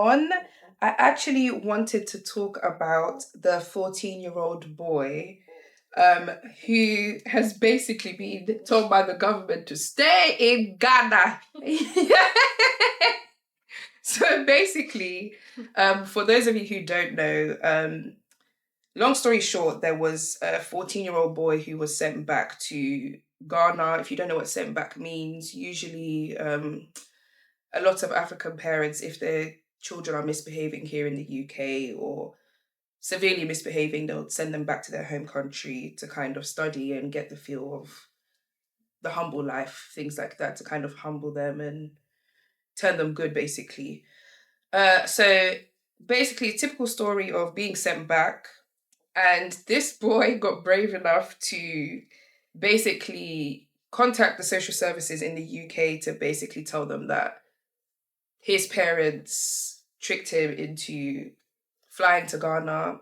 on, I actually wanted to talk about the 14-year-old boy who has basically been told by the government to stay in Ghana. So basically, for those of you who don't know, long story short, there was a 14-year-old boy who was sent back to Ghana. If you don't know what sent back means, usually a lot of African parents, if their children are misbehaving here in the UK or severely misbehaving, they'll send them back to their home country to kind of study and get the feel of the humble life, things like that, to kind of humble them and turn them good, basically. So basically, a typical story of being sent back. And this boy got brave enough to basically contact the social services in the UK to basically tell them that his parents tricked him into flying to Ghana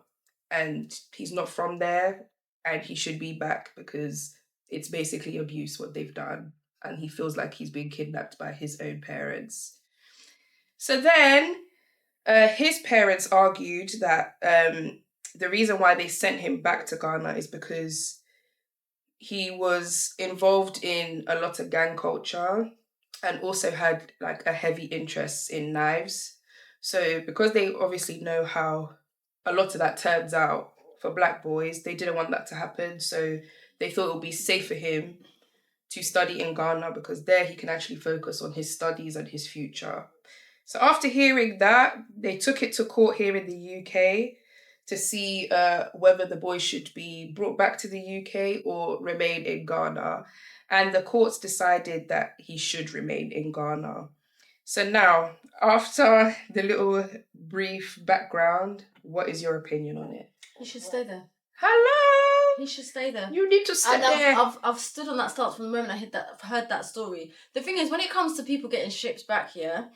and he's not from there and he should be back because it's basically abuse what they've done. And he feels like he's been kidnapped by his own parents. So then his parents argued that the reason why they sent him back to Ghana is because he was involved in a lot of gang culture and also had like a heavy interest in knives. So because they obviously know how a lot of that turns out for Black boys, they didn't want that to happen. So they thought it would be safe for him to study in Ghana because there he can actually focus on his studies and his future. So after hearing that, they took it to court here in the UK to see whether the boy should be brought back to the UK or remain in Ghana. And the courts decided that he should remain in Ghana. So now, after the little brief background, what is your opinion on it? He should stay there. Hello? He should stay there. You need to stay there. I've stood on that stance from the moment I've heard that story. The thing is, when it comes to people getting shipped back here,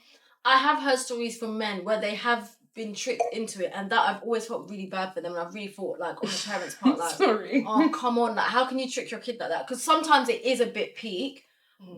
I have heard stories from men where they have been tricked into it, and that I've always felt really bad for them, and I've really thought, like, on the parents' part, like, sorry, oh, come on, like, how can you trick your kid like that? Because sometimes it is a bit peak,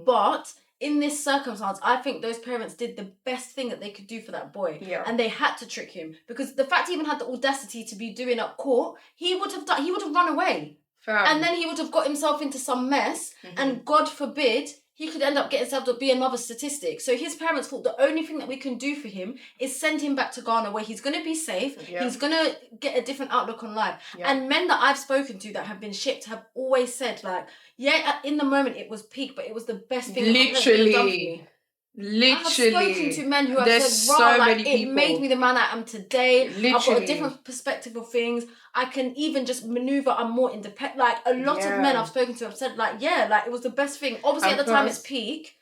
but in this circumstance, I think those parents did the best thing that they could do for that boy, and they had to trick him, because the fact he even had the audacity to be doing at court, he would have run away, and then he would have got himself into some mess, and God forbid, he could end up getting himself to be another statistic. So his parents thought the only thing that we can do for him is send him back to Ghana where he's going to be safe. Yeah. He's going to get a different outlook on life. Yeah. And men that I've spoken to that have been shipped have always said, like, yeah, in the moment it was peak, but it was the best thing that could have done for me. Literally. I have spoken to men who have said, wow, like, it made me the man I am today. Literally. I've got a different perspective of things. I can even just maneuver. I'm more independent. Like, a lot of men I've spoken to have said, like, yeah, like, it was the best thing. Obviously, at the time, it's peak,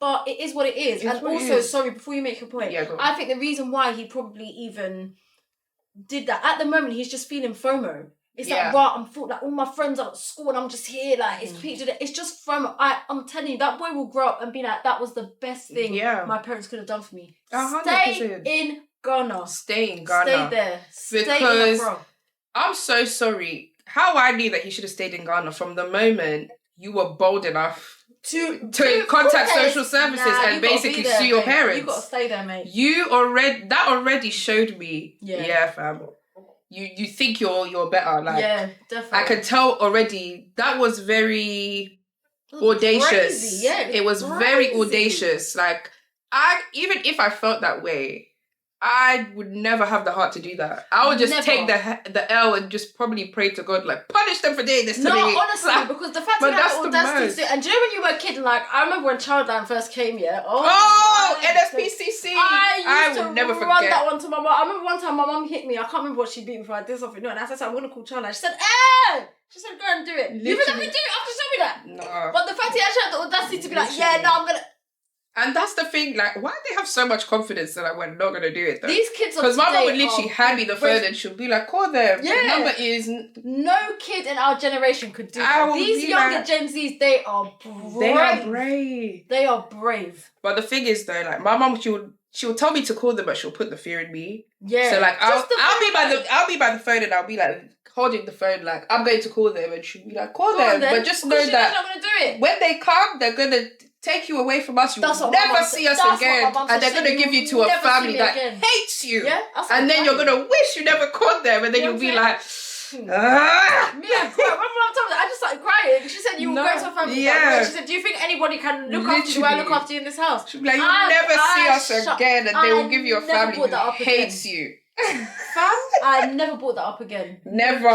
but it is what it is. And also, sorry, before you make your point, I think the reason why he probably even did that, at the moment, he's just feeling FOMO. It's like, right, I'm thought like all my friends are at school and I'm just here, like, it's peak today. It's just from, I'm telling you, that boy will grow up and be like, that was the best thing my parents could have done for me. 100%. Stay in Ghana. Stay in Ghana. Stay there. Because I'm so sorry. How I knew that he should have stayed in Ghana from the moment you were bold enough to contact social services and basically sue your parents. You got to stay there, mate. That already showed me, fam. You think you're better, like, yeah, definitely. I can tell already that was very audacious. Crazy. Yeah, it was very audacious. Like, even if I felt that way, I would never have the heart to do that. I would just take the L and just probably pray to God, like, punish them for doing this to me. No, honestly, because the fact that the audacity to, and do you know when you were a kid, like, I remember when Childline first came, NSPCC. I would never forget. Run that one to my mom. I remember one time my mom hit me. I can't remember what she beat me for. I did something. No, and as I said, I'm gonna call Childline. She said, "Hey!" She said, "Go and do it." You even let me do it after showing me that. No. But the fact he actually had the audacity to be like, "Yeah, no, I'm gonna." And that's the thing, like, why do they have so much confidence that we're not going to do it, though? These kids are, because my mum would literally hand me the phone and she'll be like, call them. Yeah. The number is... No kid in our generation could do that. These younger Gen Zs, they are brave. They are brave. But the thing is, though, like, my mum, she'll tell me to call them, but she'll put the fear in me. Yeah. So, like, I'll be by the phone and I'll be, like, holding the phone, like, I'm going to call them, and she'll be like, call them. But just know that not going to do it. When they come, they're going to take you away from us. You will never see us again. And they're going to give you to a family that hates you. Yeah, and then you're going to wish you never caught them. And then you'll be like, Me, I cried. I just started crying. She said you will go to a family. Yeah. She said, do you think anybody can look after you? I look after you in this house. She'll be like, you'll never see us again. And they will give you a family who hates you. Fam, I never brought that up again. Never.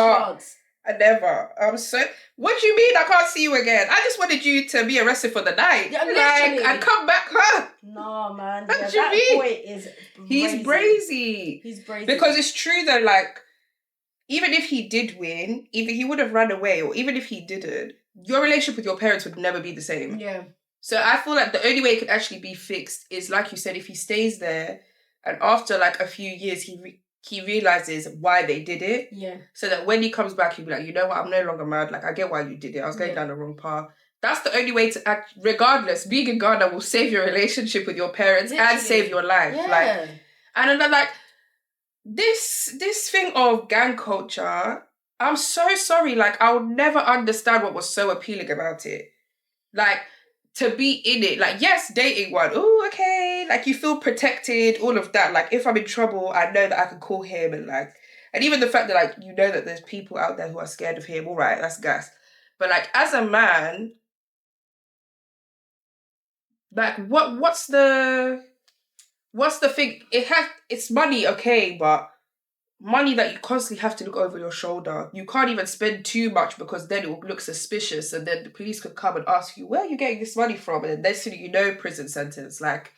I'm so... What do you mean I can't see you again? I just wanted you to be arrested for the night. Yeah, literally. And come back home. No, man. What do you mean? Boy is brazy. He's brazy. Because it's true though, like, even if he did win, either he would have run away, or even if he didn't, your relationship with your parents would never be the same. Yeah. So I feel like the only way it could actually be fixed is, like you said, if he stays there and after like a few years he realizes why they did it. Yeah. So that when he comes back, he'll be like, you know what, I'm no longer mad. Like, I get why you did it. I was going down the wrong path. That's the only way to act. Regardless, being in Ghana will save your relationship with your parents and save your life. Yeah. Like, and then like this thing of gang culture, I'm so sorry. Like, I'll never understand what was so appealing about it. Like, to be in it, like, yes, dating one, oh, okay, like, you feel protected, all of that. Like, if I'm in trouble, I know that I can call him, and like, and even the fact that, like, you know that there's people out there who are scared of him, all right, that's gas. But like, as a man, like, what's the thing? It's money, okay, but money that you constantly have to look over your shoulder. You can't even spend too much because then it will look suspicious, and then the police could come and ask you, where are you getting this money from? And then next thing you know, prison sentence. Like,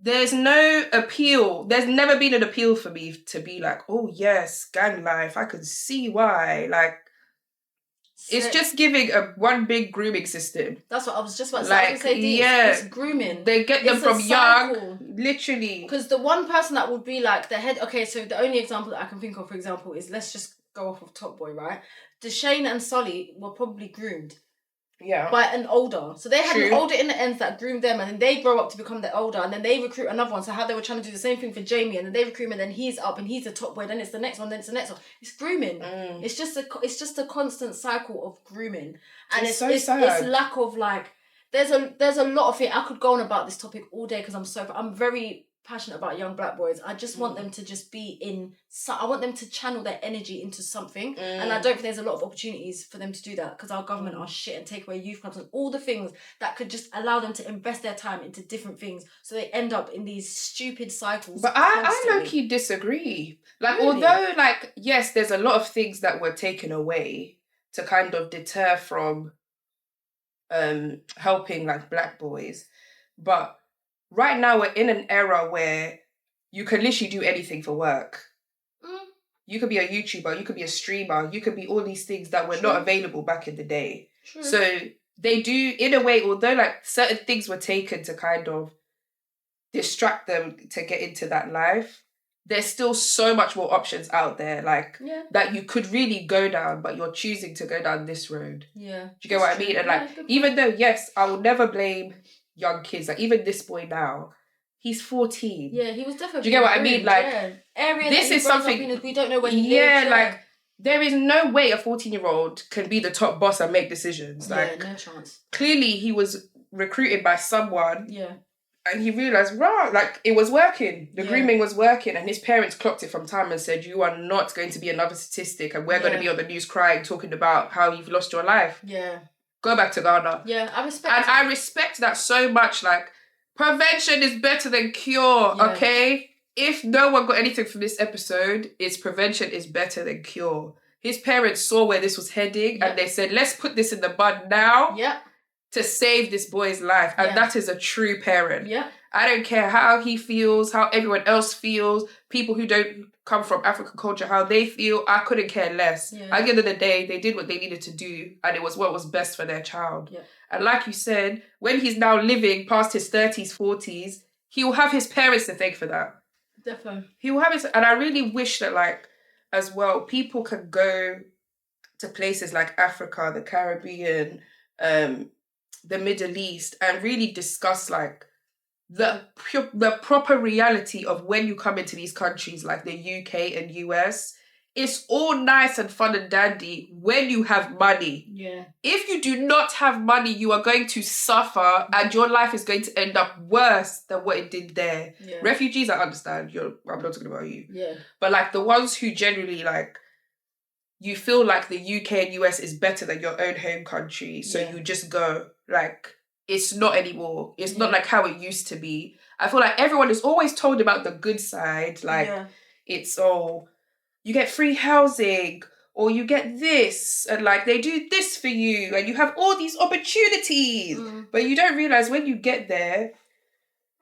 there's no appeal. There's never been an appeal for me to be like, oh yes, gang life, I can see why. Like, it's just giving one big grooming system. That's what I was just about to say. Like, it's grooming. They get them from young, literally. Because the one person that would be like the head... Okay, so the only example that I can think of, for example, is, let's just go off of Top Boy, right? Deshane and Sully were probably groomed. Yeah. By an older. So they had an older in the ends that groomed them, and then they grow up to become the older, and then they recruit another one. So how they were trying to do the same thing for Jamie, and then they recruit him, and then he's up and he's the top boy, then it's the next one, then it's the next one. It's grooming. It's just a constant cycle of grooming. And it's so sad. It's lack of, like, there's a lot of it. I could go on about this topic all day because I'm very passionate about young black boys. I just want them to just be I want them to channel their energy into something, and I don't think there's a lot of opportunities for them to do that because our government are shit and take away youth clubs and all the things that could just allow them to invest their time into different things, so they end up in these stupid cycles. But I low-key disagree. Like, really? Although, like, yes, there's a lot of things that were taken away to kind of deter from helping, like, black boys, but right now we're in an era where you can literally do anything for work. You could be a YouTuber, you could be a streamer, you could be all these things that were not available back in the day. True. So they do, in a way, although like certain things were taken to kind of distract them to get into that life, there's still so much more options out there, like, that you could really go down, but you're choosing to go down this road. Yeah. Do you get what I mean? And like, even though, yes, I will never blame young kids, like even this boy now, he's 14. Yeah, he was definitely. Do you get what I mean? Like, area this is something we don't know where he lives. Like, there is no way a 14-year-old can be the top boss and make decisions. Like, no chance. Clearly, he was recruited by someone. Yeah. And he realised, like, it was working. The grooming was working. And his parents clocked it from time and said, you are not going to be another statistic. And we're going to be on the news crying, talking about how you've lost your life. Yeah. Go back to Ghana. Yeah, I respect that. I respect that so much. Like, prevention is better than cure, okay? If no one got anything from this episode, it's prevention is better than cure. His parents saw where this was heading and they said, let's put this in the bud now to save this boy's life. And that is a true parent. Yeah. I don't care how he feels, how everyone else feels, people who don't come from African culture, how they feel. I couldn't care less. Yeah. At the end of the day, they did what they needed to do, and it was what was best for their child. Yeah. And like you said, when he's now living past his 30s, 40s, he will have his parents to thank for that. Definitely. He will have his... And I really wish that, like, as well, people can go to places like Africa, the Caribbean, the Middle East, and really discuss, like, the proper reality of when you come into these countries like the UK and US. it's all nice and fun and dandy when you have money. Yeah. If you do not have money, you are going to suffer and your life is going to end up worse than what it did there. Yeah. Refugees, I understand. I'm not talking about you. Yeah. But like the ones who generally like, you feel like the UK and US is better than your own home country. So you just go, like, it's not anymore. It's not like how it used to be. I feel like everyone is always told about the good side. Like, it's, you get free housing, or you get this, and like they do this for you, and you have all these opportunities. But you don't realize when you get there,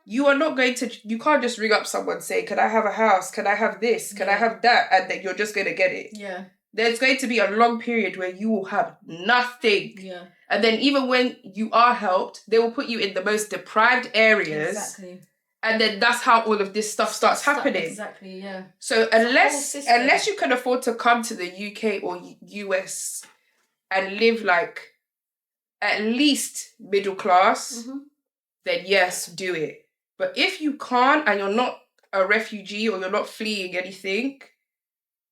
you are not going to, you can't just ring up someone saying, can I have a house? Can I have this? Can I have that? And then you're just going to get it. Yeah. There's going to be a long period where you will have nothing. Yeah. And then even when you are helped, they will put you in the most deprived areas. Exactly. And then that's how all of this stuff starts happening. Exactly, yeah. So unless you can afford to come to the UK or US and live like at least middle class, then yes, do it. But if you can't and you're not a refugee or you're not fleeing anything,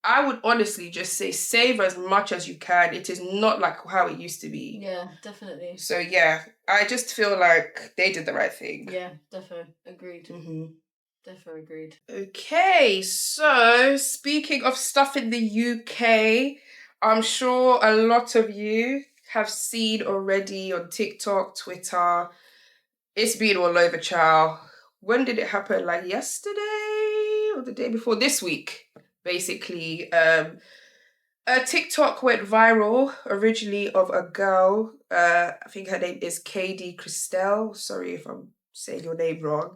I would honestly just say save as much as you can. It is not like how it used to be. Yeah, definitely. So yeah, I just feel like they did the right thing. Yeah, definitely. Agreed. Definitely agreed. Okay, so speaking of stuff in the UK, I'm sure a lot of you have seen already on TikTok, Twitter. It's been all over, child. When did it happen? Like yesterday or the day before? This week, basically. A TikTok went viral originally of a girl. I think her name is KD Christelle. Sorry if I'm saying your name wrong.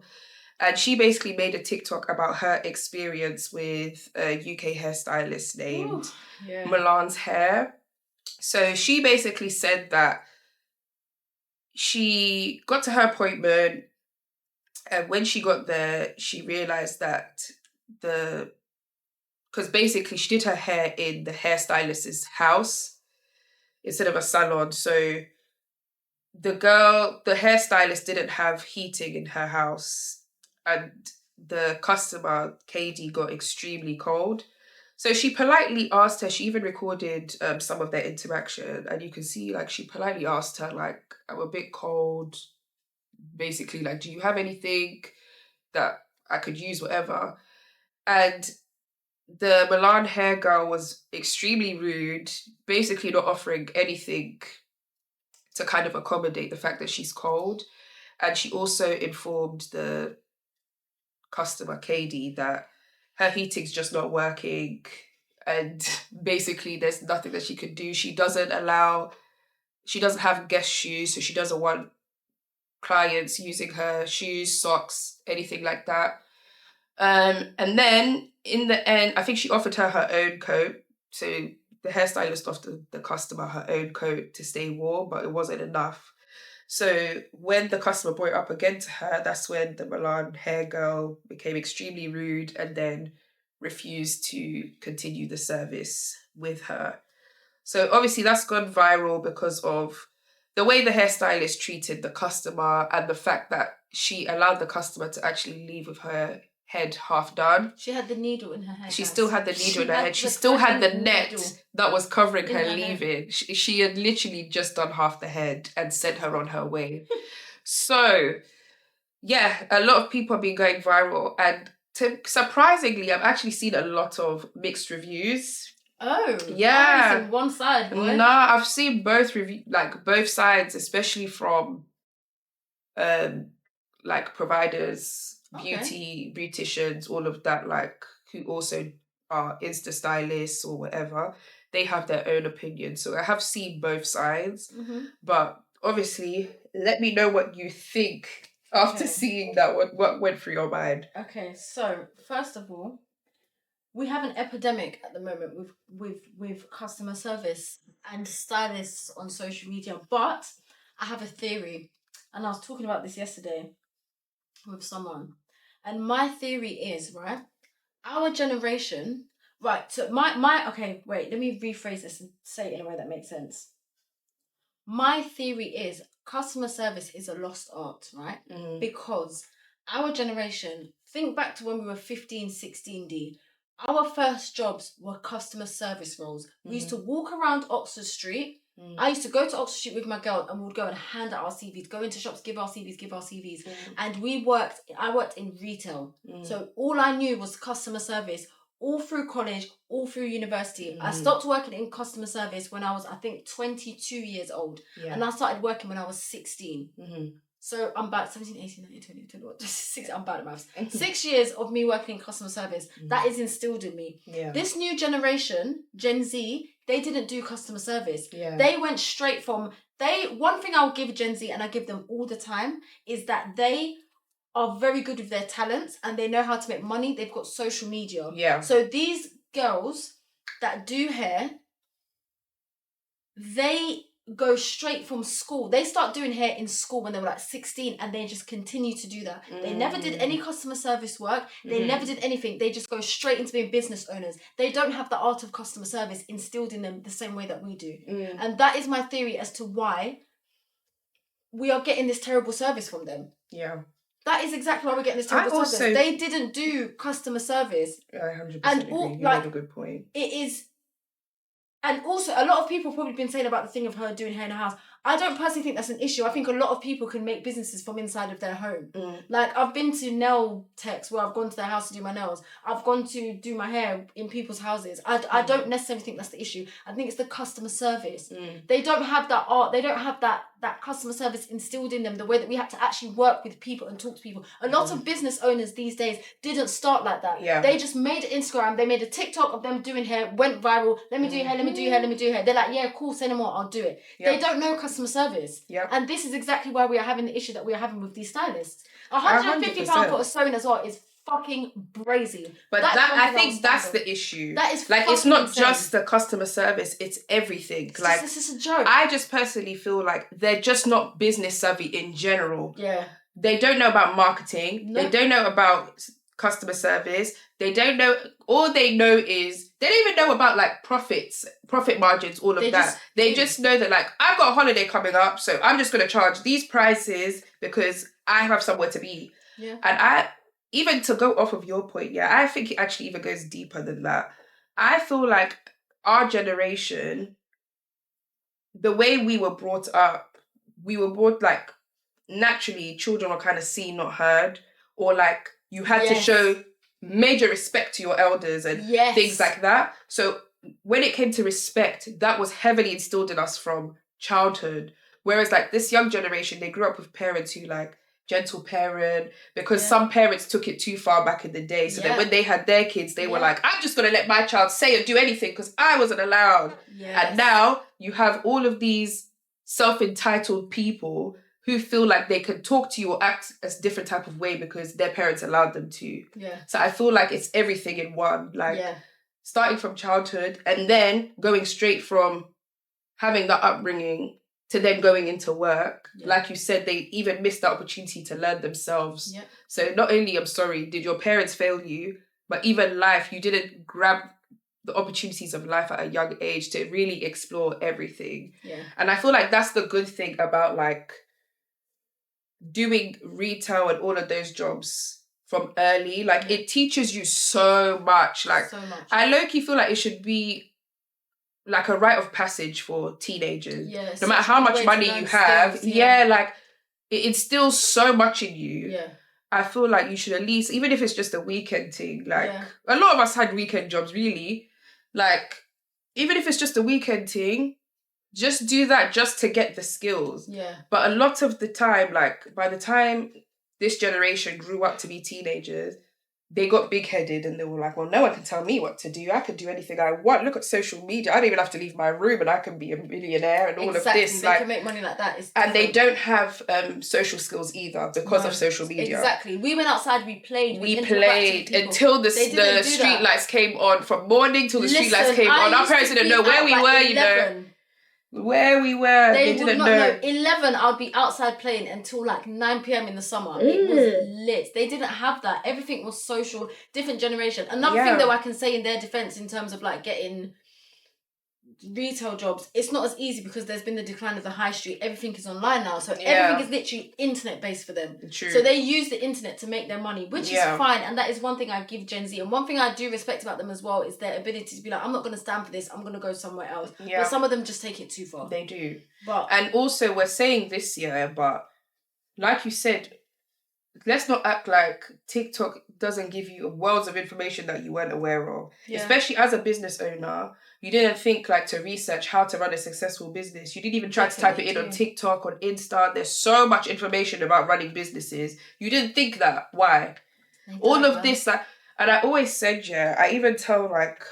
And she basically made a TikTok about her experience with a UK hairstylist named Milan's Hair. So she basically said that she got to her appointment, and when she got there, she realised that because basically she did her hair in the hairstylist's house instead of a salon. So the hairstylist didn't have heating in her house, and the customer, Katie, got extremely cold. So she politely asked her, she even recorded some of their interaction, and you can see like she politely asked her, like, I'm a bit cold. Basically, like, do you have anything that I could use, whatever? And the Milan hair girl was extremely rude, basically not offering anything to kind of accommodate the fact that she's cold. And she also informed the customer, Katie, that her heating's just not working. And basically there's nothing that she could do. She doesn't have guest shoes, so she doesn't want clients using her shoes, socks, anything like that. And then in the end, I think she offered her her own coat. So the hairstylist offered the customer her own coat to stay warm, but it wasn't enough. So when the customer brought it up again to her, that's when the Milan hair girl became extremely rude and then refused to continue the service with her. So obviously that's gone viral because of the way the hairstylist treated the customer and the fact that she allowed the customer to actually leave with her head half done. She had the needle in her head. She still had the needle in her head. She still had the net that was covering her leaving. She had literally just done half the head and sent her on her way. So, yeah, a lot of people have been going viral. And surprisingly, I've actually seen a lot of mixed reviews. Oh, yeah. I've seen one side, boy. No, I've seen both both sides, especially from like providers, beauticians, all of that, like who also are Insta stylists or whatever. They have their own opinion. So I have seen both sides, but obviously, let me know what you think after seeing that. What went through your mind? Okay, so first of all, we have an epidemic at the moment with customer service and stylists on social media. But I have a theory, and I was talking about this yesterday with someone. And my theory is, right, our generation, right, so okay, wait, let me rephrase this and say it in a way that makes sense. My theory is customer service is a lost art, right? Because our generation, think back to when we were 15, 16D, our first jobs were customer service roles. We used to walk around Oxford Street. I used to go to Oxford Street with my girl and we would go and hand out our CVs, go into shops, give our CVs. And I worked in retail. So all I knew was customer service all through college, all through university. I stopped working in customer service when I was, I think, 22 years old. Yeah. And I started working when I was 16. So I'm about 17, 18, 19, 20, 21, 6, I'm bad at maths. 6 years of me working in customer service, that is instilled in me. Yeah. This new generation, Gen Z, they didn't do customer service. Yeah. They went straight from, one thing I'll give Gen Z, and I give them all the time, is that they are very good with their talents and they know how to make money. They've got social media. Yeah. So these girls that do hair, they go straight from school. They start doing hair in school when they were like 16 and they just continue to do that. They never did any customer service work. They never did anything. They just go straight into being business owners. They don't have the art of customer service instilled in them the same way that we do. And that is my theory as to why we are getting this terrible service from them. Yeah. That is exactly why we're getting this terrible service. They didn't do customer service. I 100% agree. You made a good point. It is. And also, a lot of people have probably been saying about the thing of her doing hair in her house. I don't personally think that's an issue. I think a lot of people can make businesses from inside of their home. Like, I've been to nail techs where I've gone to their house to do my nails. I've gone to do my hair in people's houses. I don't necessarily think that's the issue. I think it's the customer service. They don't have that art. They don't have that customer service instilled in them, the way that we have to actually work with people and talk to people. A lot of business owners these days didn't start like that. Yeah. They just made an Instagram. They made a TikTok of them doing hair, went viral. Let me do hair, let me do hair, let me do hair. They're like, yeah, cool, say no more, I'll do it. Yep. They don't know customer service. Yep. And this is exactly why we are having the issue that we are having with these stylists. £150 for a sewing as well is fucking brazy. But I think that's the issue. That is like, it's not insane. Just the customer service, it's everything. This is a joke. I just personally feel like they're just not business savvy in general. Yeah. They don't know about marketing. No. They don't know about customer service. They don't know, all they know is, they don't even know about like profit margins, all of that. They just know that like, I've got a holiday coming up, so I'm just going to charge these prices because I have somewhere to be. Yeah. And even to go off of your point, I think it actually even goes deeper than that. I feel like our generation, the way we were brought up, like, naturally children were kind of seen, not heard, or like you had to show major respect to your elders and things like that. So when it came to respect, that was heavily instilled in us from childhood. Whereas like this young generation, they grew up with parents who like gentle parent, because some parents took it too far back in the day. So then when they had their kids, they were like, I'm just going to let my child say or do anything because I wasn't allowed. Yes. And now you have all of these self-entitled people who feel like they can talk to you or act a different type of way because their parents allowed them to. Yeah. So I feel like it's everything in one. Like starting from childhood and then going straight from having that upbringing to then going into work. Yeah. Like you said, they even missed the opportunity to learn themselves. Yeah. So not only, I'm sorry, did your parents fail you, but even life, you didn't grab the opportunities of life at a young age to really explore everything. Yeah. And I feel like that's the good thing about like doing retail and all of those jobs from early. Like it teaches you so much. Like so much. I low-key feel like it should be like a rite of passage for teenagers. Yeah, no matter how much money you have. Skills, like it instills so much in you. Yeah. I feel like you should at least, even if it's just a weekend thing, like a lot of us had weekend jobs really. Like even if it's just a weekend thing, just do that just to get the skills. Yeah. But a lot of the time, like by the time this generation grew up to be teenagers, they got big-headed and they were like, well, no one can tell me what to do. I can do anything I want. Look at social media. I don't even have to leave my room and I can be a millionaire and all of this. They can make money like that. And they don't have social skills either because of social media. Exactly. We went outside, we played until the street lights came on. From morning till the street lights came on. Our parents didn't know where we were, 11. You know. Where we were, they didn't know. 11, I'd be outside playing until like 9 p.m. in the summer. It was lit. They didn't have that. Everything was social, different generation. Another thing though I can say in their defense in terms of like getting retail jobs, it's not as easy because there's been the decline of the high street. Everything is online now, so everything is literally internet based for them. True. So they use the internet to make their money, which is fine, and that is one thing I give Gen Z. And one thing I do respect about them as well is their ability to be like, I'm not going to stand for this, I'm going to go somewhere else. But some of them just take it too far. They do. But and also we're saying this year, but like you said, let's not act like TikTok doesn't give you worlds of information that you weren't aware of. Yeah. Especially as a business owner, you didn't think like to research how to run a successful business. You didn't even try to type it in on TikTok, on Insta. There's so much information about running businesses. You didn't think that. Why? All of this, and I always said, I even tell like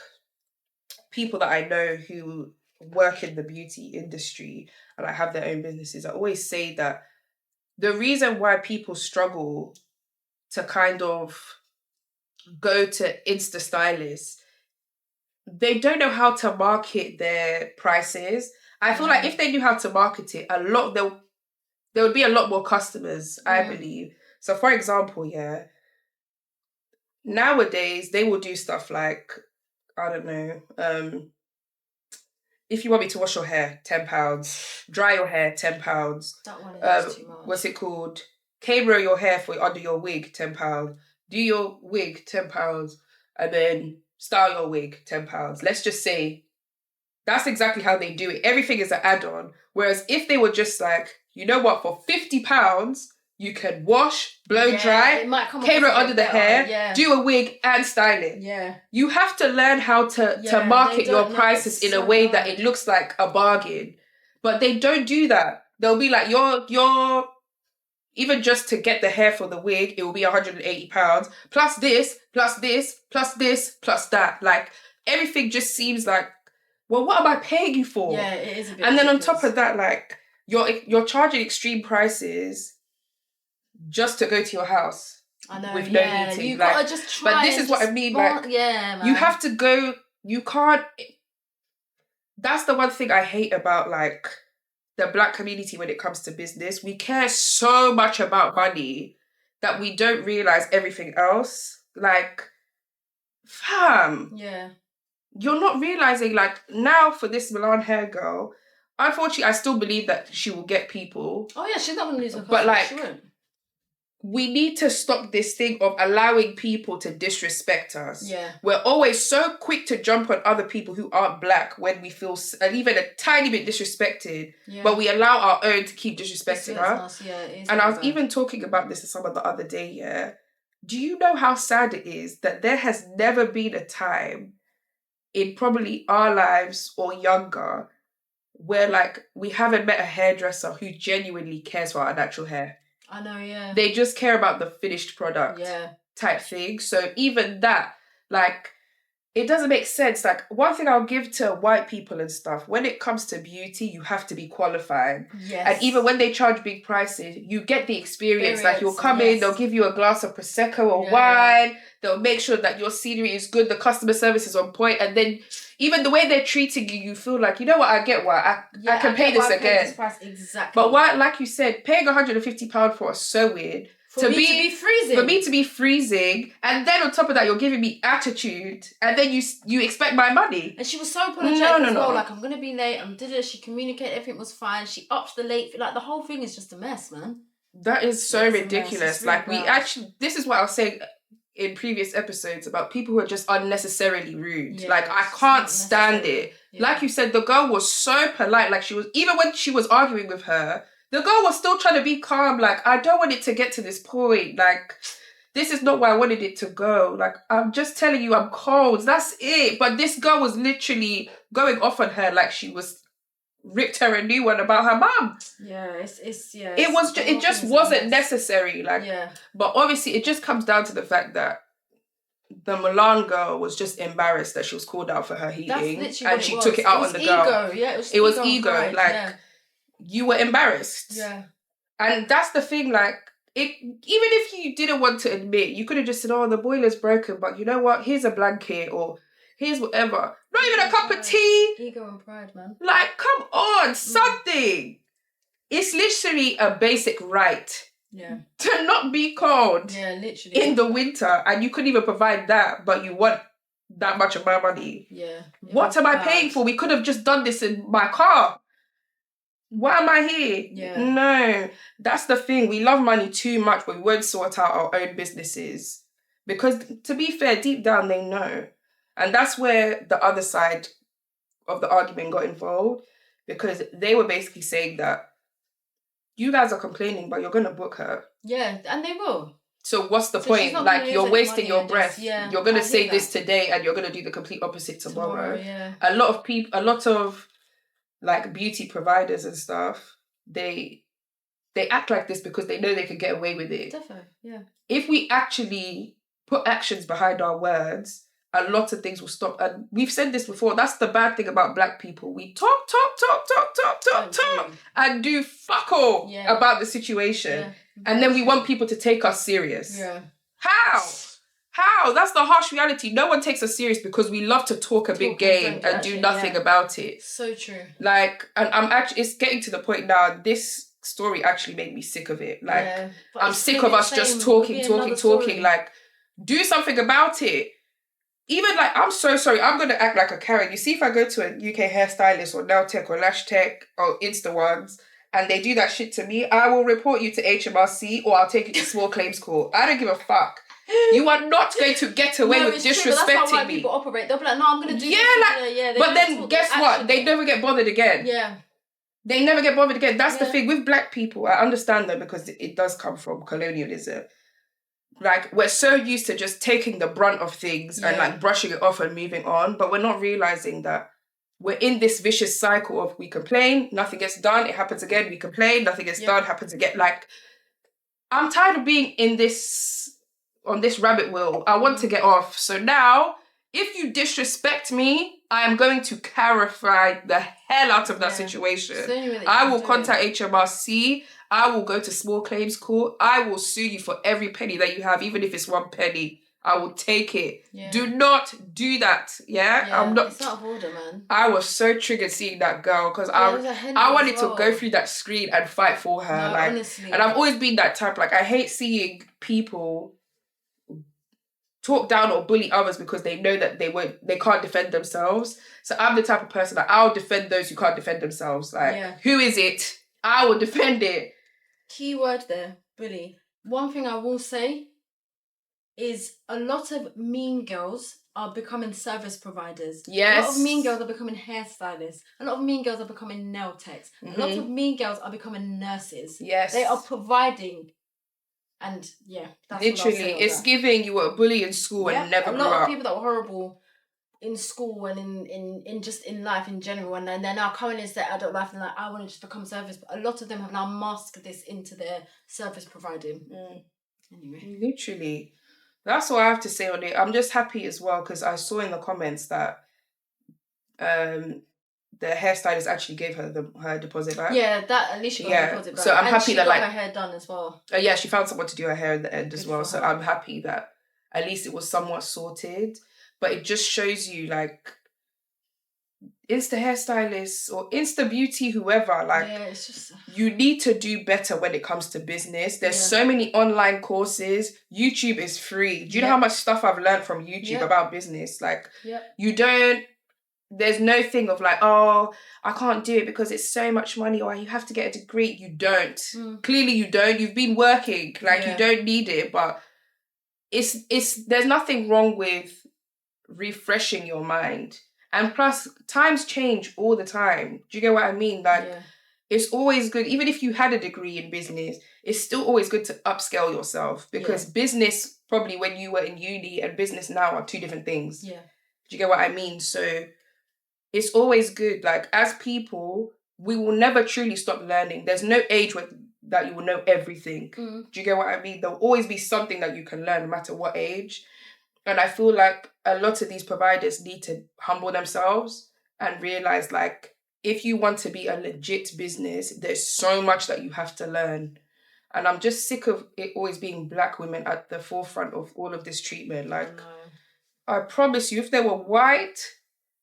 people that I know who work in the beauty industry and like have their own businesses, I always say that the reason why people struggle to kind of go to Insta stylists, they don't know how to market their prices. I feel like if they knew how to market it, there would be a lot more customers, I believe. So for example, nowadays they will do stuff like, I don't know, if you want me to wash your hair, £10. Dry your hair, £10. That one is too much. What's it called? Camera your hair for under your wig, £10. Do your wig, £10. And then style your wig, £10. Let's just say that's exactly how they do it. Everything is an add-on. Whereas if they were just like, you know what, for £50, you can wash, blow dry, camera under the hair, do a wig and style it. Yeah. You have to learn how to market your prices in a way that it looks like a bargain. But they don't do that. They'll be like, you're even just to get the hair for the wig, it will be £180, plus this, plus this, plus this, plus that. Like, everything just seems like, well, what am I paying you for? Yeah, it is a bit And then ridiculous. on top of that, like, you're charging extreme prices just to go to your house. I know, with no meeting. You gotta just try. But this is what I mean, like, man. You have to go, you can't, that's the one thing I hate about, like, the Black community when it comes to business. We care so much about money that we don't realise everything else. Like, fam. Yeah. You're not realising, like, now for this Milan hair girl, unfortunately, I still believe that she will get people. Oh, yeah, she's not going to lose her But, like, she won't. We need to stop this thing of allowing people to disrespect us. Yeah. We're always so quick to jump on other people who aren't Black when we feel even a tiny bit disrespected, but we allow our own to keep disrespecting us. Yeah, it is. And I was even talking about this to someone the other day, Do you know how sad it is that there has never been a time in probably our lives or younger where, like, we haven't met a hairdresser who genuinely cares for our natural hair? I know, yeah. They just care about the finished product type thing. So even that, like, it doesn't make sense. Like, one thing I'll give to white people and stuff, when it comes to beauty, you have to be qualified. Yes. And even when they charge big prices, you get the experience. Like, you'll come in, they'll give you a glass of Prosecco or wine. They'll make sure that your scenery is good, the customer service is on point, and then even the way they're treating you, you feel like, you know what, I get why. I can pay this again. Exactly. But why, like you said, paying £150 for a sew-in, For me to be freezing. And then on top of that, you're giving me attitude. And then you expect my money. And she was so apologetic as well. Like, I'm going to be late. She communicated. Everything was fine. She upped the late fee. Like, the whole thing is just a mess, man. That is so ridiculous. Really like, this is what I was saying in previous episodes about people who are just unnecessarily rude. Yeah, like, I can't stand it. Yeah. Like you said, the girl was so polite. Like, she was, even when she was arguing with her, the girl was still trying to be calm. Like, I don't want it to get to this point. Like, this is not where I wanted it to go. Like, I'm just telling you, I'm cold. That's it. But this girl was literally going off on her like she was ripped her a new one about her mum. Yeah, it just wasn't necessary. Like, but obviously, it just comes down to the fact that the Milan girl was just embarrassed that she was called out for her heating, and she took it out on the girl. Yeah, it was ego. Like, you were embarrassed. Yeah. And that's the thing, like, even if you didn't want to admit, you could have just said, oh, the boiler's broken, but you know what? Here's a blanket, or here's whatever. Not even a cup of tea. Ego and pride, man. Like, come on, something. It's literally a basic right. Yeah. To not be cold. Yeah, literally. In the winter, and you couldn't even provide that, but you want that much of my money. Yeah. What am I paying for? We could have just done this in my car. Why am I here? Yeah. No, that's the thing. We love money too much, but we won't sort out our own businesses. Because to be fair, deep down they know. And that's where the other side of the argument got involved. Because they were basically saying that you guys are complaining, but you're going to book her. Yeah, and they will. So what's the point? Like, you're wasting your breath. Yeah, you're going to say this today and you're going to do the complete opposite tomorrow. Yeah. A lot of like beauty providers and stuff, they act like this because they know they can get away with it. Definitely, yeah. If we actually put actions behind our words, a lot of things will stop. And we've said this before, that's the bad thing about black people. We talk, and do fuck all about the situation. Yeah. And then we want people to take us serious. Yeah. How? That's the harsh reality. No one takes us serious because we love to talk a big game and do nothing about it. So true. Like, and I'm actually, it's getting to the point now, this story actually made me sick of it. Like, I'm sick of us just talking. Like, do something about it. Even like, I'm so sorry, I'm going to act like a Karen. You see, if I go to a UK hairstylist or nail tech or lash tech or Insta ones and they do that shit to me, I will report you to HMRC or I'll take you to small claims court. I don't give a fuck. You are not going to get away with disrespecting that's how me. People operate. They'll be like, no, I'm going to do this. But then guess what? They never get bothered again. Yeah. They never get bothered again. That's the thing with black people. I understand that because it does come from colonialism. Like, we're so used to just taking the brunt of things and like brushing it off and moving on, but we're not realizing that we're in this vicious cycle of we complain, nothing gets done, it happens again, we complain, nothing gets done, happens again. Like, I'm tired of being on this rabbit wheel. I want to get off. So now, if you disrespect me, I am going to clarify the hell out of that situation. I will contact HMRC. I will go to small claims court. I will sue you for every penny that you have, even if it's 1 penny. I will take it. Yeah. Do not do that. Yeah? I'm not. It's out of order, man. I was so triggered seeing that girl because I wanted to go through that screen and fight for her. No, like, honestly. And I've always been that type. Like, I hate seeing people talk down or bully others because they know that they can't defend themselves. So I'm the type of person that I'll defend those who can't defend themselves. Like, who is it? I will defend it. Key word there, bully. One thing I will say is a lot of mean girls are becoming service providers. Yes. A lot of mean girls are becoming hairstylists. A lot of mean girls are becoming nail techs. A lot of mean girls are becoming nurses. Yes. They are providing. And that's literally, it's giving you were a bully in school and never grew up. A lot of people that were horrible in school and in just in life in general, and then they're now coming into their adult life and like, I want to just become service. But a lot of them have now masked this into their service providing. Anyway, literally, that's all I have to say on it. I'm just happy as well because I saw in the comments that the hairstylist actually gave her her deposit back. Yeah, that at least she got her deposit back. So I'm happy she that got her hair done as well. She found someone to do her hair at the end as well. So I'm happy that at least it was somewhat sorted. But it just shows you like Insta hairstylists or Insta beauty, whoever, like it's just you need to do better when it comes to business. There's so many online courses. YouTube is free. Do you know how much stuff I've learned from YouTube about business? Like there's no thing of like, oh, I can't do it because it's so much money or you have to get a degree. You don't. Clearly you don't. You've been working. Like you don't need it. But it's there's nothing wrong with refreshing your mind. And plus, times change all the time. Do you get what I mean? Like, it's always good. Even if you had a degree in business, it's still always good to upscale yourself because business, probably when you were in uni and business now are two different things. Yeah. Do you get what I mean? So it's always good. Like, as people, we will never truly stop learning. There's no age that you will know everything. Do you get what I mean? There'll always be something that you can learn no matter what age. And I feel like a lot of these providers need to humble themselves and realize, like, if you want to be a legit business, there's so much that you have to learn. And I'm just sick of it always being black women at the forefront of all of this treatment. Like, I promise you, if they were white,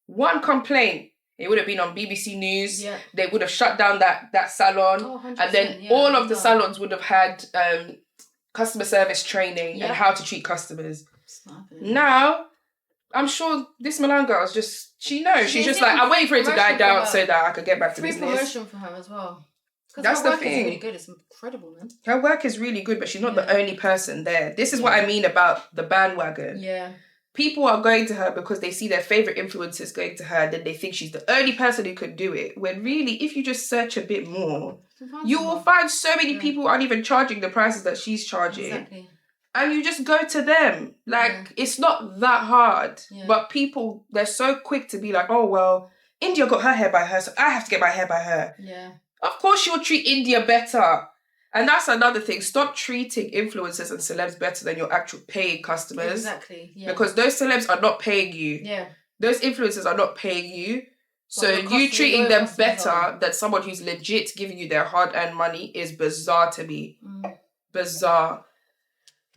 one complaint, it would have been on BBC News. Yeah. They would have shut down that salon. And then all of the salons would have had customer service training and how to treat customers. Now, I'm sure this Milan girl is just, she knows. She's just like, I'm waiting for it to die down so that I can get back to business. Free promotion for her as well. That's her the work thing. Is really good. It's incredible, man. Her work is really good, but she's not the only person there. This is what I mean about the bandwagon. Yeah. People are going to her because they see their favourite influencers going to her, and then they think she's the only person who could do it. When really, if you just search a bit more, you will find so many people aren't even charging the prices that she's charging. Exactly. And you just go to them. Like, it's not that hard. Yeah. But people, they're so quick to be like, oh, well, India got her hair by her, so I have to get my hair by her. Yeah. Of course you'll treat India better. And that's another thing. Stop treating influencers and celebs better than your actual paying customers. Exactly. Yeah. Because those celebs are not paying you. Yeah. Those influencers are not paying you. So you treating them better than someone who's legit giving you their hard-earned money is bizarre to me. Bizarre.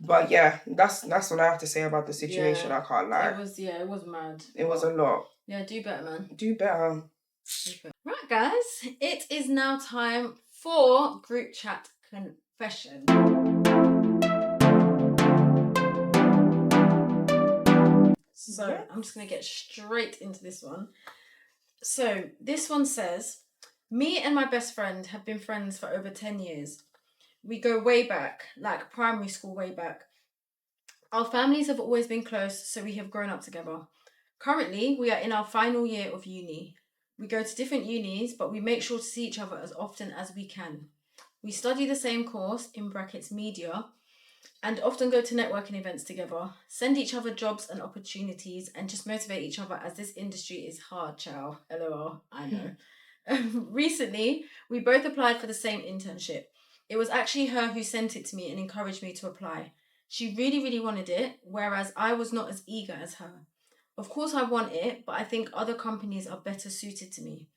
But yeah, that's what I have to say about the situation. I can't lie. It was mad. It was a lot. Yeah, do better, man. Do better. Right, guys. It is now time for Group Chat Confession. So I'm just going to get straight into this one. So this one says, me and my best friend have been friends for over 10 years. We go way back, like primary school way back. Our families have always been close, so we have grown up together. Currently, we are in our final year of uni. We go to different unis, but we make sure to see each other as often as we can. We study the same course, in brackets media, and often go to networking events together, send each other jobs and opportunities, and just motivate each other as this industry is hard, chow. LOL, I know. Recently, we both applied for the same internship. It was actually her who sent it to me and encouraged me to apply. She really, really wanted it, whereas I was not as eager as her. Of course I want it, but I think other companies are better suited to me.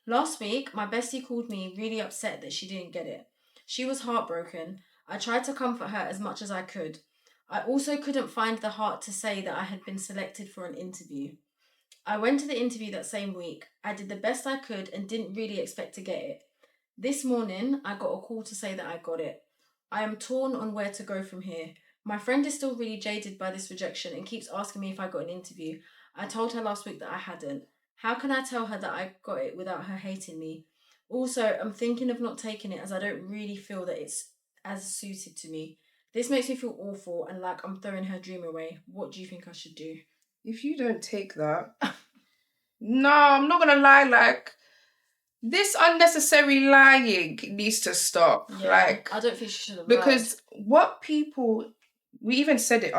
Last week, my bestie called me really upset that she didn't get it. She was heartbroken. I tried to comfort her as much as I could. I also couldn't find the heart to say that I had been selected for an interview. I went to the interview that same week. I did the best I could and didn't really expect to get it. This morning, I got a call to say that I got it. I am torn on where to go from here. My friend is still really jaded by this rejection and keeps asking me if I got an interview. I told her last week that I hadn't. How can I tell her that I got it without her hating me? Also, I'm thinking of not taking it as I don't really feel that it's as suited to me. This makes me feel awful and like I'm throwing her dream away. What do you think I should do? If you don't take that... No, I'm not going to lie, like... This unnecessary lying needs to stop. Yeah, like, I don't think she should have because what people... We even said it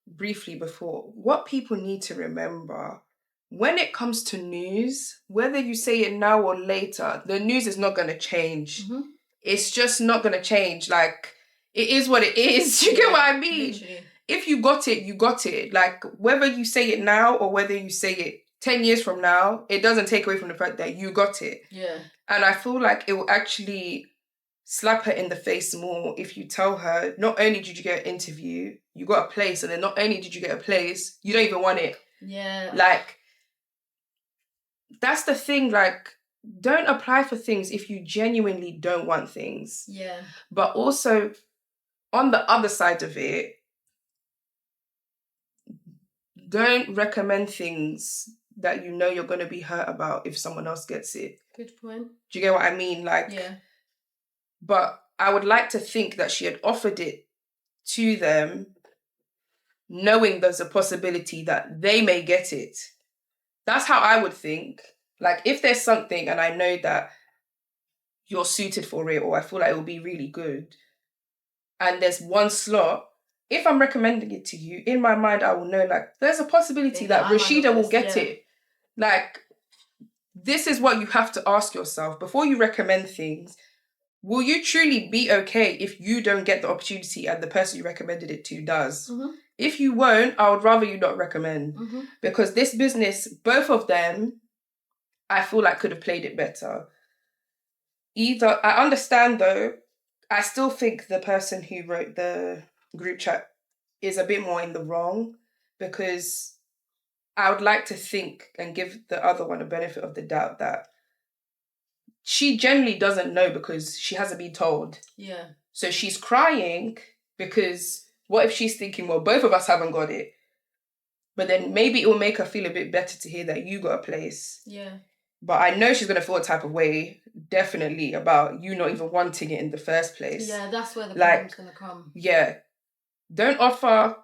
briefly before. What people need to remember, when it comes to news, whether you say it now or later, the news is not going to change. Mm-hmm. It's just not going to change. Like, it is what it is. You get what I mean? Literally. If you got it, you got it. Like, whether you say it now or whether you say it 10 years from now, it doesn't take away from the fact that you got it. Yeah. And I feel like it will actually slap her in the face more if you tell her, not only did you get an interview, you got a place, and then not only did you get a place, you don't even want it. Yeah. Like, that's the thing, like, don't apply for things if you genuinely don't want things. Yeah. But also, on the other side of it, don't recommend things that you know you're going to be hurt about if someone else gets it. Good point. Do you get what I mean? Like, yeah. But I would like to think that she had offered it to them knowing there's a possibility that they may get it. That's how I would think. Like, if there's something and I know that you're suited for it, or I feel like it will be really good, and there's one slot, if I'm recommending it to you, in my mind, I will know, like, there's a possibility that Rashida will get it. Like, this is what you have to ask yourself before you recommend things. Will you truly be okay if you don't get the opportunity and the person you recommended it to does? Mm-hmm. If you won't, I would rather you not recommend. Mm-hmm. Because this business, both of them, I feel like could have played it better. Either, I understand though, I still think the person who wrote the group chat is a bit more in the wrong, because I would like to think and give the other one a benefit of the doubt that she generally doesn't know because she hasn't been told. Yeah. So she's crying because what if she's thinking, well, both of us haven't got it. But then maybe it will make her feel a bit better to hear that you got a place. Yeah. But I know she's going to feel a type of way, definitely, about you not even wanting it in the first place. Yeah, that's where the problem's going to come. Yeah. Don't offer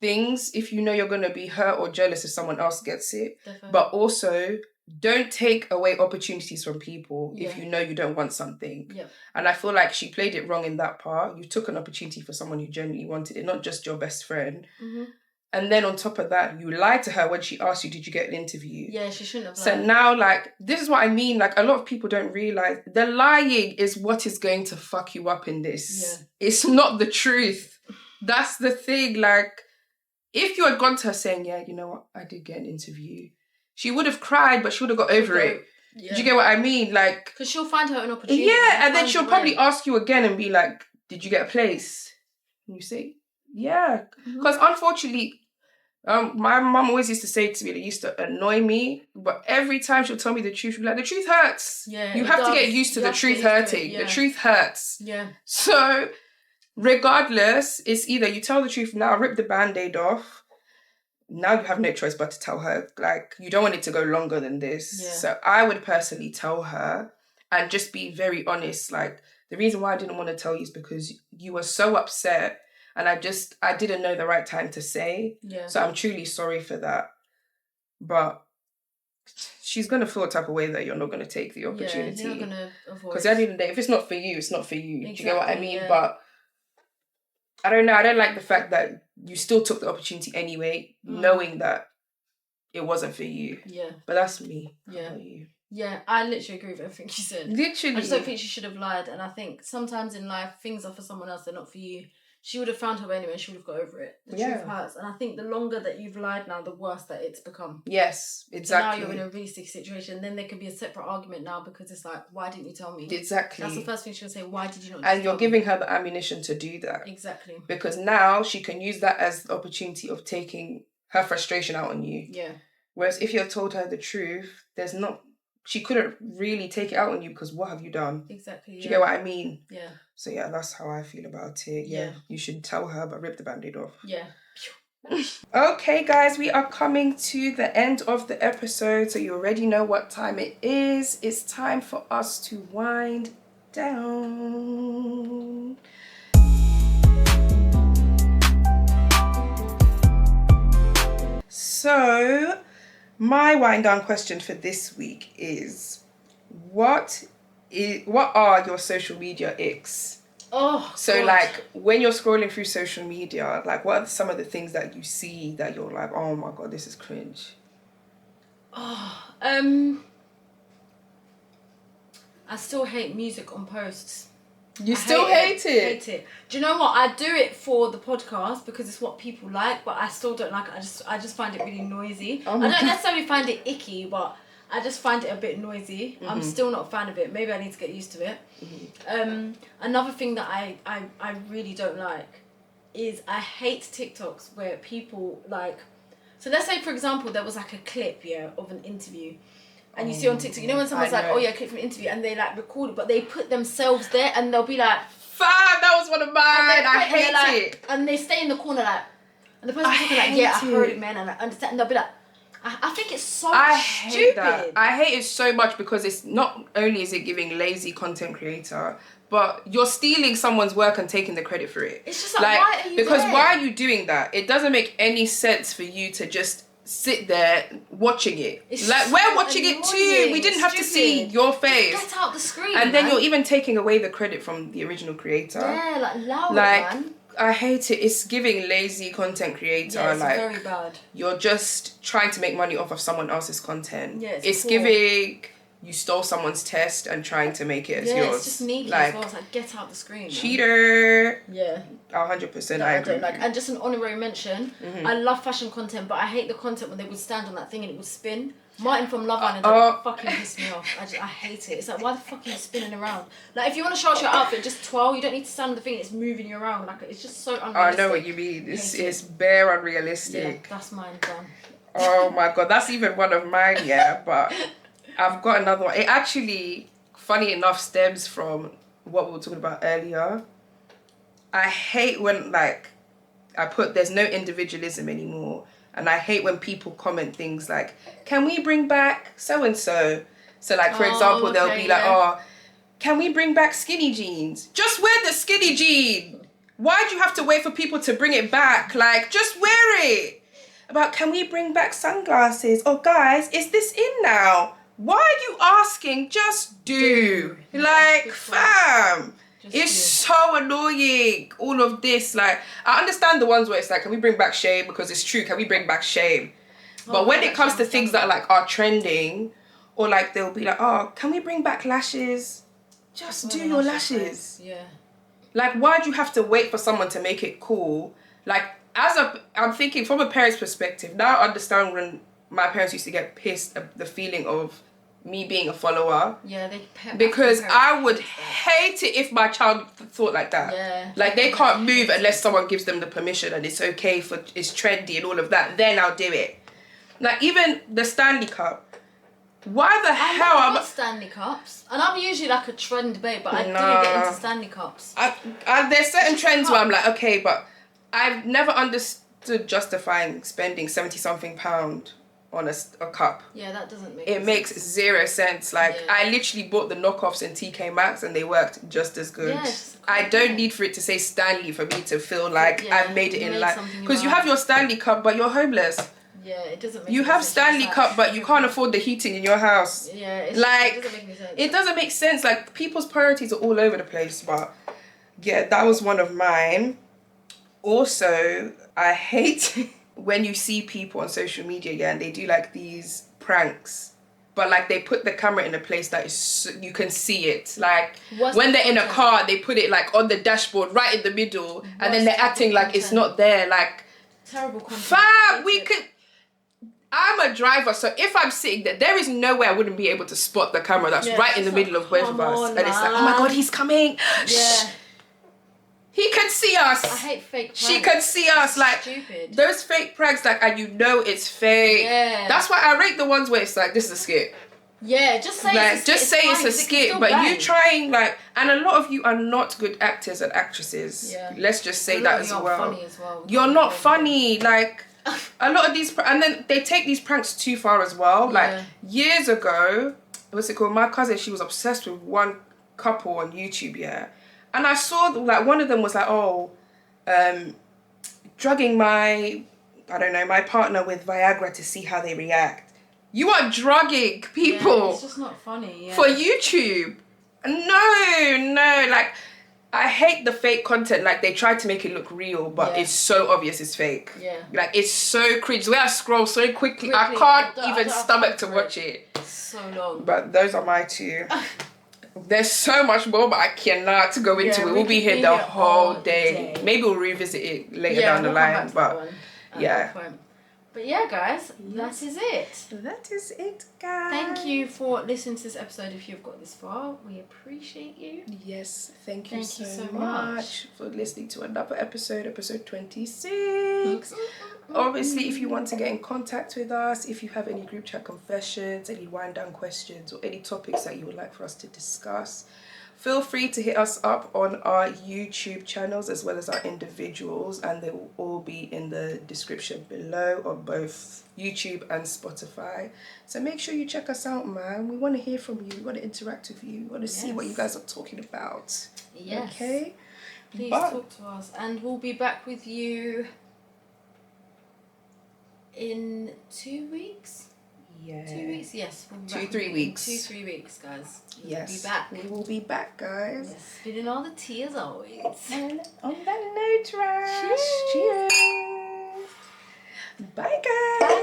things if you know you're going to be hurt or jealous if someone else gets it. Definitely. But also, don't take away opportunities from people if you know you don't want something. Yeah. And I feel like she played it wrong in that part. You took an opportunity for someone who genuinely wanted it, not just your best friend. Mm-hmm. And then on top of that, you lied to her when she asked you, did you get an interview? Yeah, she shouldn't have lied. So now, like, this is what I mean. Like, a lot of people don't realise the lying is what is going to fuck you up in this. Yeah. It's not the truth. That's the thing. Like, if you had gone to her saying, yeah, you know what, I did get an interview, she would have cried, but she would have got over it. Yeah. Do you get what I mean? Like, because she'll find her an opportunity. Yeah, and then she'll probably ask you again and be like, did you get a place? And you say, yeah. Because unfortunately, my mum always used to say to me, it used to annoy me, but every time she'll tell me the truth, she'll be like, the truth hurts. Yeah, you have to get used to the truth hurting. The truth hurts. Yeah. So, regardless, it's either you tell the truth now, rip the Band-Aid off. Now you have no choice but to tell her. Like, you don't want it to go longer than this. Yeah. So I would personally tell her and just be very honest. Like, the reason why I didn't want to tell you is because you were so upset and I didn't know the right time to say. Yeah. So I'm truly sorry for that. But she's going to feel a type of way that you're not going to take the opportunity. Yeah, you're not going to avoid. Because at the end of the day, if it's not for you, it's not for you. Exactly, do you get what I mean? Yeah. But I don't know. I don't like the fact that you still took the opportunity anyway, knowing that it wasn't for you. Yeah. But that's me. Yeah. How about you? Yeah, I literally agree with everything you said. Literally. I just don't think she should have lied. And I think sometimes in life, things are for someone else, they're not for you. She would have found her way anyway, she would have got over it. The truth hurts. And I think the longer that you've lied now, the worse that it's become. Yes, exactly. So now you're in a really sticky situation. Then there could be a separate argument now because it's like, why didn't you tell me? Exactly. That's the first thing she'll say, why did you not And you're giving her the ammunition to do that. Exactly. Because now she can use that as the opportunity of taking her frustration out on you. Yeah. Whereas if you had told her the truth, she couldn't really take it out on you because what have you done? Exactly. Do you get what I mean? Yeah. So yeah, that's how I feel about it. Yeah. You should tell her, but rip the Band-Aid off. Yeah. Okay, guys, we are coming to the end of the episode, so you already know what time it is. It's time for us to wind down. So, my wind down question for this week is, what are your social media icks? Oh, so God. Like when you're scrolling through social media, like what are some of the things that you see that you're like, oh my God, this is cringe? Oh, I still hate music on posts. You still hate it? Hate it. Do you know what? I do it for the podcast because it's what people like, but I still don't like it. I just find it really noisy. I don't necessarily find it icky, but I just find it a bit noisy. Mm-hmm. I'm still not a fan of it. Maybe I need to get used to it. Mm-hmm. Another thing that I really don't like is I hate TikToks where people like... So let's say, for example, there was like a clip, of an interview. And you see on TikTok, you know when someone's like, oh yeah, clip from an interview, and they like record it, but they put themselves there and they'll be like... Fam, that was one of mine. I hate it. And they stay in the corner like... And the person's talking like, yeah, I heard it, man, and I understand. And they'll be like... I think it's so stupid. That. I hate it so much because it's not only is it giving lazy content creator, but you're stealing someone's work and taking the credit for it. It's just like why are you because there? Why are you doing that? It doesn't make any sense for you to just sit there watching it. It's like we're watching it too. We didn't have to see your face. Just get out the screen. And then you're even taking away the credit from the original creator. Yeah, like loud, man. I hate it. It's giving lazy content creator. Yeah, it's like very bad. You're just trying to make money off of someone else's content. Yeah, it's giving you stole someone's test and trying to make it as yours. Yeah, it's just needless as well. It's like, get out the screen. Cheater. Man. Yeah. 100%. No, I don't like. And just an honorary mention. Mm-hmm. I love fashion content, but I hate the content when they would stand on that thing and it would spin. Martin from Love Island fucking pissed me off. I hate it. It's like, why the fuck are you spinning around? Like, if you want to show us your outfit, just twirl. You don't need to stand on the thing. It's moving you around. Like, it's just so unrealistic. I know what you mean. It's bare unrealistic. Yeah, that's mine done. Oh my God, that's even one of mine. Yeah, but I've got another one. It actually, funny enough, stems from what we were talking about earlier. I hate when like I put, there's no individualism anymore. And I hate when people comment things like, can we bring back so-and-so? So like, for example, they'll be like, oh, can we bring back skinny jeans? Just wear the skinny jean. Why do you have to wait for people to bring it back? Like, just wear it. About, can we bring back sunglasses? Oh, guys, is this in now? Why are you asking? Just do. Like, fam. It's so annoying, all of this. Like, I understand the ones where it's like, can we bring back shame? Because it's true, can we bring back shame? But when it comes to things that like are trending, or like they'll be like, oh, can we bring back lashes? Just do your lashes. Yeah. Like, why do you have to wait for someone to make it cool? Like, I'm thinking from a parent's perspective, now I understand when my parents used to get pissed at the feeling of me being a follower. Yeah, because I would hate it if my child thought like that. Yeah. Like, they can't move unless someone gives them the permission and it's okay it's trendy and all of that. Then I'll do it. Like, even the Stanley Cup. Why the hell? I've got Stanley Cups, and I'm usually like a trend babe, but I didn't get into Stanley Cups. There's certain trends where I'm like, okay, but I've never understood justifying spending £70-something on a cup. Yeah, that doesn't make sense. It makes zero sense. Like, I literally bought the knockoffs in TK Maxx and they worked just as good. Yes. I don't need for it to say Stanley for me to feel like I've made it in life. Because you have your Stanley Cup, but you're homeless. Yeah, it doesn't make You have Stanley Cup, but you can't afford the heating in your house. Yeah, it doesn't make any sense. It doesn't make sense. Like, people's priorities are all over the place. But yeah, that was one of mine. Also, I hate when you see people on social media, and they do like these pranks. But like, they put the camera in a place that is you can see it. Like, when they're in a car, they put it like on the dashboard, right in the middle, and then they're acting like it's not there. Like, terrible content. Fab, I'm a driver, so if I'm sitting there is no way I wouldn't be able to spot the camera that's right in the middle of both of us. And it's like, oh my God, he's coming. Yeah. He can see us. I hate fake pranks. She can see us. Like, stupid. Those fake pranks, like, and you know it's fake. Yeah. That's why I rate the ones where it's like, this is a skit. Yeah, just say it's a skit. But you trying, like, and a lot of you are not good actors and actresses. Yeah. Let's just say that as well. Funny as well. You're not funny. Like, a lot of these, and then they take these pranks too far as well. Like, years ago, what's it called? My cousin, she was obsessed with one couple on YouTube, yeah. And I saw, like, one of them was like, drugging my partner with Viagra to see how they react. You are drugging people. Yeah, it's just not funny. Yeah. For YouTube. No, like, I hate the fake content. Like, they try to make it look real, but it's so obvious it's fake. Yeah. Like, it's so cringe. The way I scroll so quickly I can't even stomach to watch it. So long. But those are my two. There's so much more, but I cannot go into it. We'll be here the whole day. Maybe we'll revisit it later down the line. But yeah. But yeah, guys, that is it. That is it, guys. Thank you for listening to this episode. If you've got this far, we appreciate you. Yes, thank you so much for listening to another episode 26. Obviously, if you want to get in contact with us, if you have any group chat confessions, any wind down questions, or any topics that you would like for us to discuss, feel free to hit us up on our YouTube channels as well as our individuals, and they will all be in the description below of both YouTube and Spotify. So make sure you check us out, man. We want to hear from you. We want to interact with you. We want to see what you guys are talking about. Yes. Okay? Please talk to us. And we'll be back with you in 2 weeks. Yeah. 2 weeks, yes. We'll 2-3 weeks. 2-3 weeks, guys. Yes. We'll be back. We will be back, guys. Yes. Spilling all the tea as always. And on that note, Rash, cheers. Bye, guys. Bye.